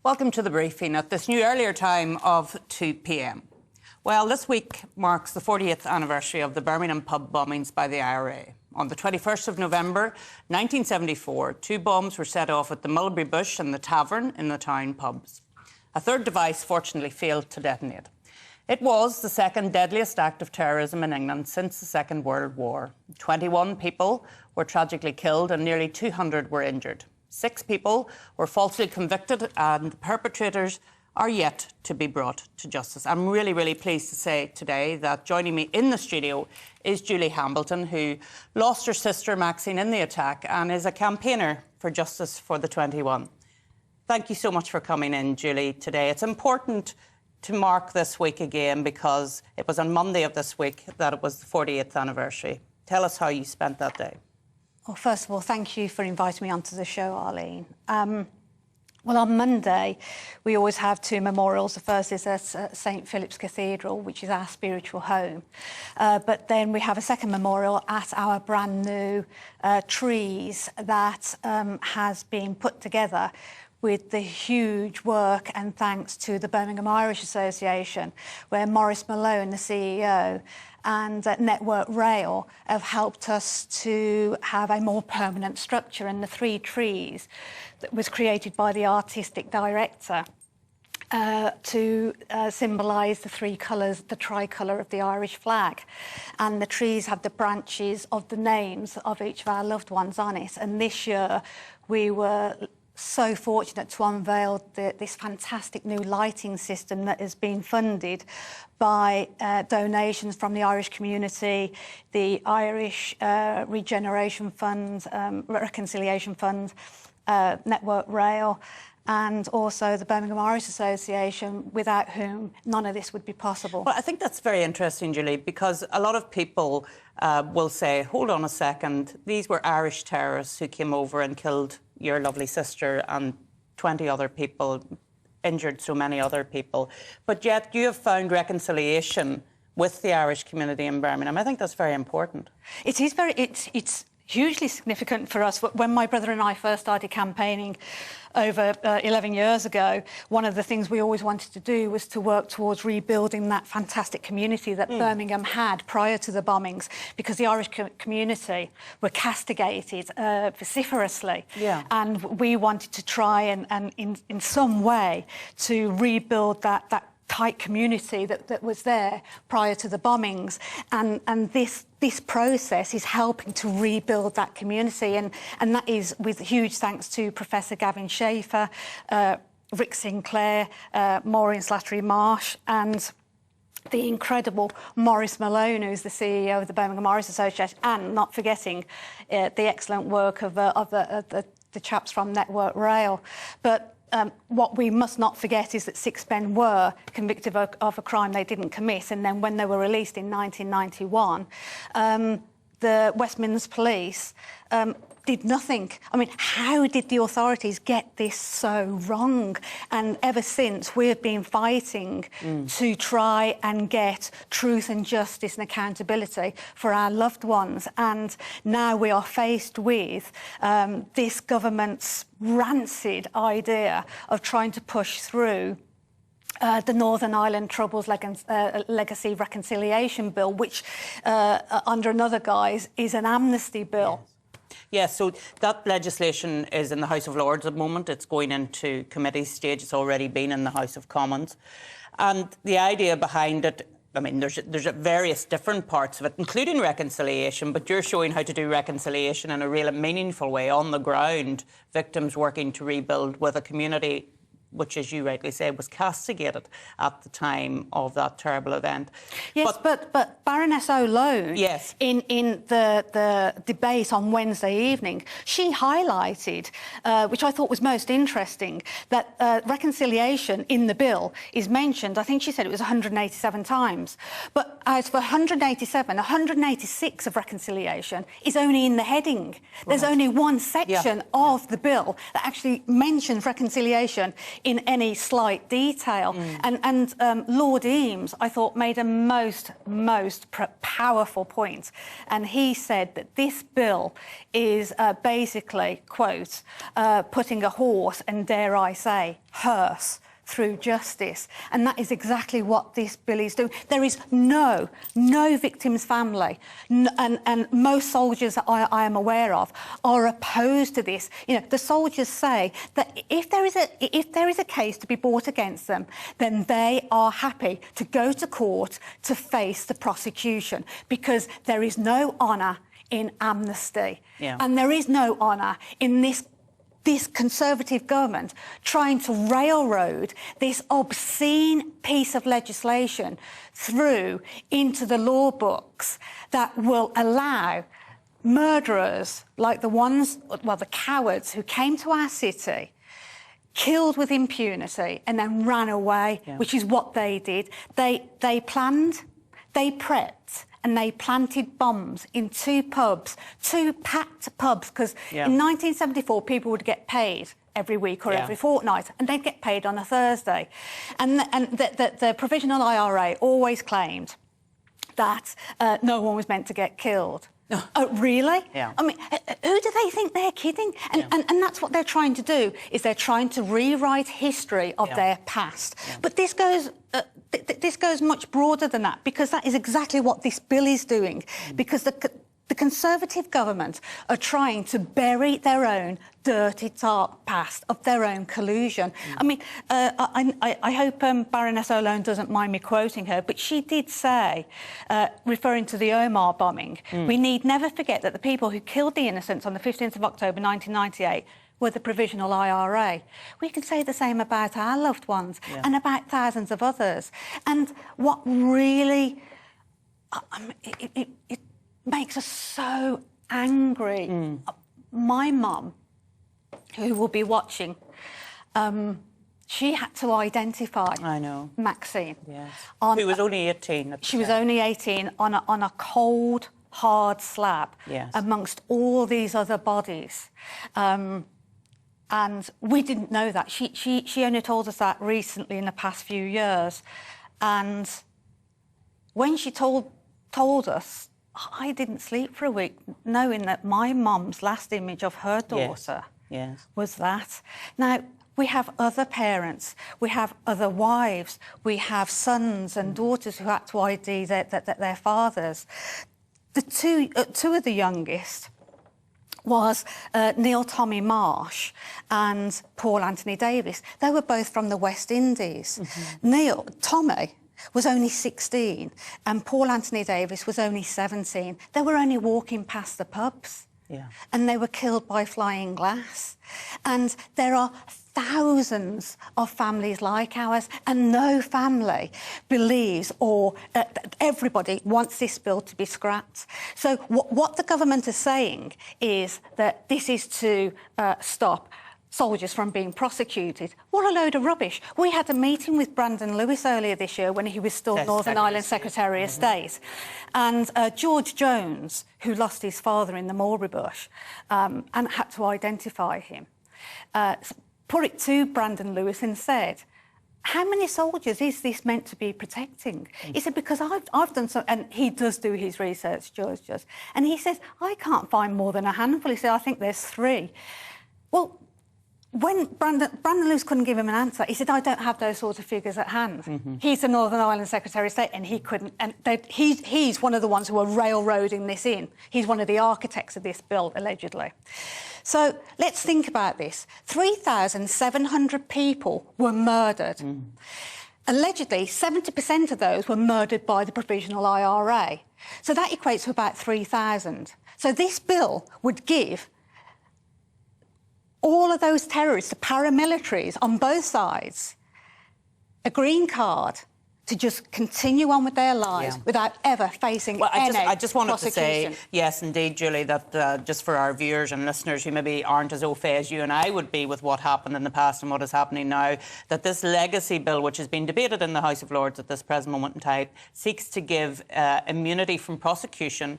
Welcome to the briefing at this new earlier time of 2 p.m. Well, this week marks the 40th anniversary of the Birmingham pub bombings by the IRA. On the 21st of November 1974, 2 bombs were set off at the Mulberry Bush and the Tavern in the town pubs. A third device fortunately failed to detonate. It was the second deadliest act of terrorism in England since the Second World War. 21 people were tragically killed and nearly 200 were injured. 6 people were falsely convicted and the perpetrators are yet to be brought to justice. I'm really pleased to say today that joining me in the studio is Julie Hambleton, who lost her sister Maxine in the attack and is a campaigner for justice for the 21. Thank you so much for coming in, Julie, today. It's important to mark this week again because it was on Monday of this week that it was the 40th anniversary. Tell us how you spent that day. Well, first of all, thank you for inviting me onto the show, Arlene. Well, on Monday, we always have 2 memorials. The first is at St Philip's Cathedral, which is our spiritual home. But then we have a second memorial at our brand new trees that has been put together with the huge work and thanks to the Birmingham Irish Association, where Maurice Malone, the CEO, and Network Rail have helped us to have a more permanent structure. And the 3 trees that was created by the artistic director to symbolise the 3 colours, the tricolour of the Irish flag. And the trees have the branches of the names of each of our loved ones on it. And this year we were so fortunate to unveil this fantastic new lighting system that has been funded by donations from the Irish community, the Irish Regeneration Fund, Reconciliation Fund, Network Rail, and also the Birmingham Irish Association, without whom none of this would be possible. Well, I think that's very interesting, Julie, because a lot of people will say, hold on a second, these were Irish terrorists who came over and killed your lovely sister and 20 other people, injured so many other people. But yet you have found reconciliation with the Irish community in Birmingham. I think that's very important. It is it's hugely significant for us. When my brother and I first started campaigning over 11 years ago, one of the things we always wanted to do was to work towards rebuilding that fantastic community that Birmingham had prior to the bombings, because the Irish community were castigated vociferously. Yeah. And we wanted to try and in some way to rebuild that tight community that was there prior to the bombings, and this process is helping to rebuild that community, and that is with huge thanks to Professor Gavin Schaefer, Rick Sinclair, Maureen Slattery Marsh, and the incredible Maurice Malone, who's the CEO of the Birmingham Irish Association, and not forgetting the excellent work of the chaps from Network Rail. But what we must not forget is that 6 men were convicted of a crime they didn't commit, and then when they were released in 1991, the West Midlands Police did nothing. I mean, how did the authorities get this so wrong? And ever since, we've been fighting to try and get truth and justice and accountability for our loved ones. And now we are faced with this government's rancid idea of trying to push through the Northern Ireland Troubles Legacy Reconciliation Bill, which, under another guise, is an amnesty bill. Yes, so that legislation is in the House of Lords at the moment. It's going into committee stage. It's already been in the House of Commons. And the idea behind it, I mean, there's various different parts of it, including reconciliation, but you're showing how to do reconciliation in a real meaningful way on the ground, victims working to rebuild with a community which, as you rightly say, was castigated at the time of that terrible event. Yes, but Baroness O'Lone, yes, in the debate on Wednesday evening, she highlighted, which I thought was most interesting, that reconciliation in the bill is mentioned, I think she said it was 187 times. But out of 187, 186 of reconciliation is only in the heading. There's only one section of the bill that actually mentions reconciliation in any slight detail. And Lord Eames, I thought, made a most powerful point. And he said that this bill is basically, quote, putting a horse, and dare I say, hearse, through justice. And that is exactly what this bill is doing. There is no victim's family, and most soldiers that I am aware of are opposed to this. You know, the soldiers say that if there is a case to be brought against them, then they are happy to go to court to face the prosecution, because there is no honour in amnesty. Yeah. And there is no honour in this Conservative government trying to railroad this obscene piece of legislation through into the law books that will allow murderers like the cowards who came to our city, killed with impunity and then ran away, which is what they did. They planned, they prepped, and they planted bombs in two packed pubs, because in 1974 people would get paid every week or every fortnight, and they'd get paid on a Thursday. And the provisional IRA always claimed that no one was meant to get killed. Oh, really? Yeah. I mean, who do they think they're kidding? And that's what they're trying to do, is they're trying to rewrite history of their past. But this goes much broader than that, because that is exactly what this bill is doing. Because the Conservative government are trying to bury their own dirty, dark past of their own collusion. I mean, I hope Baroness O'Lone doesn't mind me quoting her, but she did say, referring to the Omar bombing, we need never forget that the people who killed the innocents on the 15th of October 1998 were the Provisional IRA. We can say the same about our loved ones and about thousands of others. And what really... it makes us so angry. My mum, who will be watching, she had to identify Maxine. Yes. Who was only 18 at the time. She was only 18 on a cold, hard slab amongst all these other bodies. And we didn't know that. She only told us that recently in the past few years. And when she told us, I didn't sleep for a week, knowing that my mum's last image of her daughter was that. Now, we have other parents, we have other wives, we have sons and daughters who had to ID their fathers. The two of the youngest was Neil Tommy Marsh and Paul Anthony Davis. They were both from the West Indies. Tommy was only 16 and Paul Anthony Davis was only 17. They were only walking past the pubs and they were killed by flying glass. And there are thousands of families like ours, and no family believes or everybody wants this bill to be scrapped. So what the government is saying is that this is to stop soldiers from being prosecuted. What a load of rubbish. We had a meeting with Brandon Lewis earlier this year when he was still Northern Ireland Secretary of State. And George Jones, who lost his father in the mulberry bush and had to identify him, put it to Brandon Lewis and said, how many soldiers is this meant to be protecting? He said, because I've done some, and he does do his research, George does, and he says, I can't find more than a handful. He said, I think there's 3. Well, when Brandon Lewis couldn't give him an answer, he said, I don't have those sort of figures at hand. He's the Northern Ireland Secretary of State, and he couldn't. And he's one of the ones who are railroading this in. He's one of the architects of this bill, allegedly. So let's think about this. 3,700 people were murdered. Allegedly, 70% of those were murdered by the Provisional IRA. So that equates to about 3,000. So this bill would give all of those terrorists, the paramilitaries on both sides, a green card to just continue on with their lives without ever facing any I just wanted to say, prosecution. yes, indeed, Julie, that just for our viewers and listeners who maybe aren't as au fait as you and I would be with what happened in the past and what is happening now, that this legacy bill, which has been debated in the House of Lords at this present moment in time, seeks to give immunity from prosecution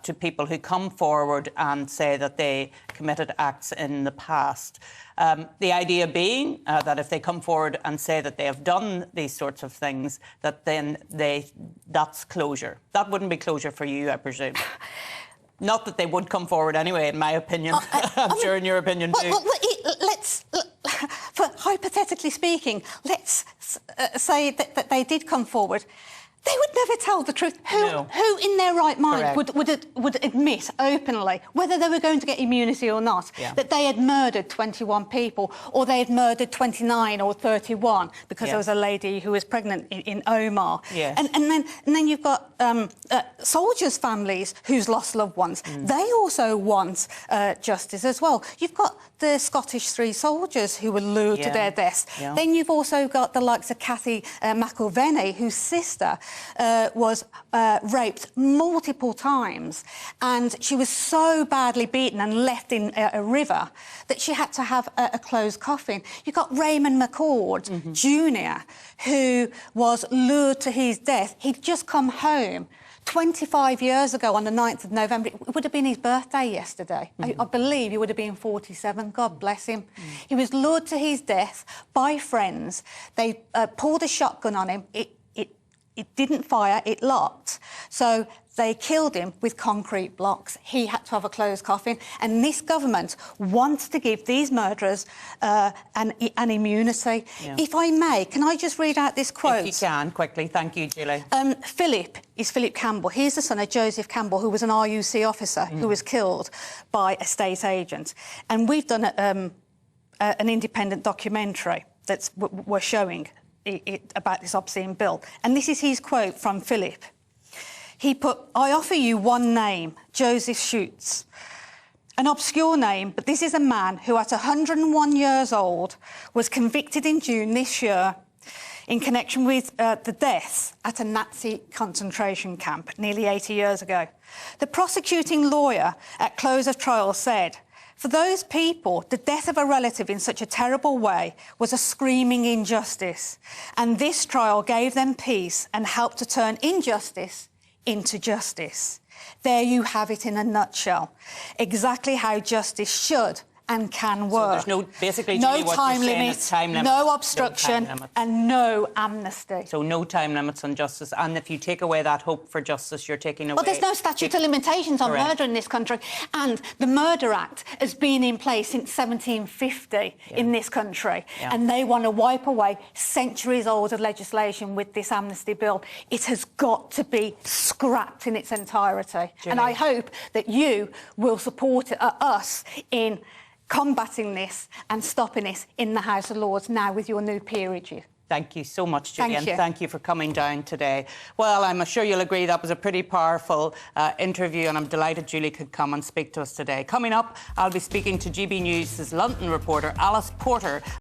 to people who come forward and say that they committed acts in the past. The idea being that if they come forward and say that they have done these sorts of things, that then that's closure. That wouldn't be closure for you, I presume. Not that they would come forward anyway, in my opinion. I'm sure in your opinion too. Hypothetically speaking, let's say that they did come forward. They would never tell the truth. Who in their right mind would admit openly, whether they were going to get immunity or not, that they had murdered 21 people, or they had murdered 29 or 31 because there was a lady who was pregnant in Omar. Yes. And then you've got soldiers' families who's lost loved ones. They also want justice as well. You've got the Scottish 3 soldiers who were lured to their deaths. Then you've also got the likes of Cathy McIlvenny, whose sister was raped multiple times, and she was so badly beaten and left in a river that she had to have a closed coffin. You've got Raymond McCord Jr., who was lured to his death. He'd just come home 25 years ago on the 9th of November. It would have been his birthday yesterday. I believe he would have been 47. God bless him. He was lured to his death by friends. They pulled a shotgun on him. It didn't fire, it locked. So they killed him with concrete blocks. He had to have a closed coffin. And this government wants to give these murderers an immunity. If I may, can I just read out this quote? If you can, quickly. Thank you, Julie. Philip is Philip Campbell. He's the son of Joseph Campbell, who was an RUC officer who was killed by a state agent. And we've done an independent documentary that's we're showing about this obscene bill. And this is his quote from Philip. He put, "I offer you one name, Joseph Schutz. An obscure name, but this is a man who at 101 years old was convicted in June this year in connection with the deaths at a Nazi concentration camp nearly 80 years ago. The prosecuting lawyer at close of trial said, for those people, the death of a relative in such a terrible way was a screaming injustice, and this trial gave them peace and helped to turn injustice into justice. There you have it in a nutshell, exactly how justice should and can work. So there's basically, no Julie, time limit, no obstruction, and no amnesty. So no time limits on justice. And if you take away that hope for justice, you're taking away... Well, there's no statute of limitations on murder in this country. And the Murder Act has been in place since 1750 in this country. And they want to wipe away centuries-old legislation with this amnesty bill. It has got to be scrapped in its entirety. Julie. And I hope that you will support us in combating this and stopping this in the House of Lords now with your new peer review. Thank you so much, Julie, and thank you for coming down today. Well, I'm sure you'll agree that was a pretty powerful interview, and I'm delighted Julie could come and speak to us today. Coming up, I'll be speaking to GB News' London reporter Alice Porter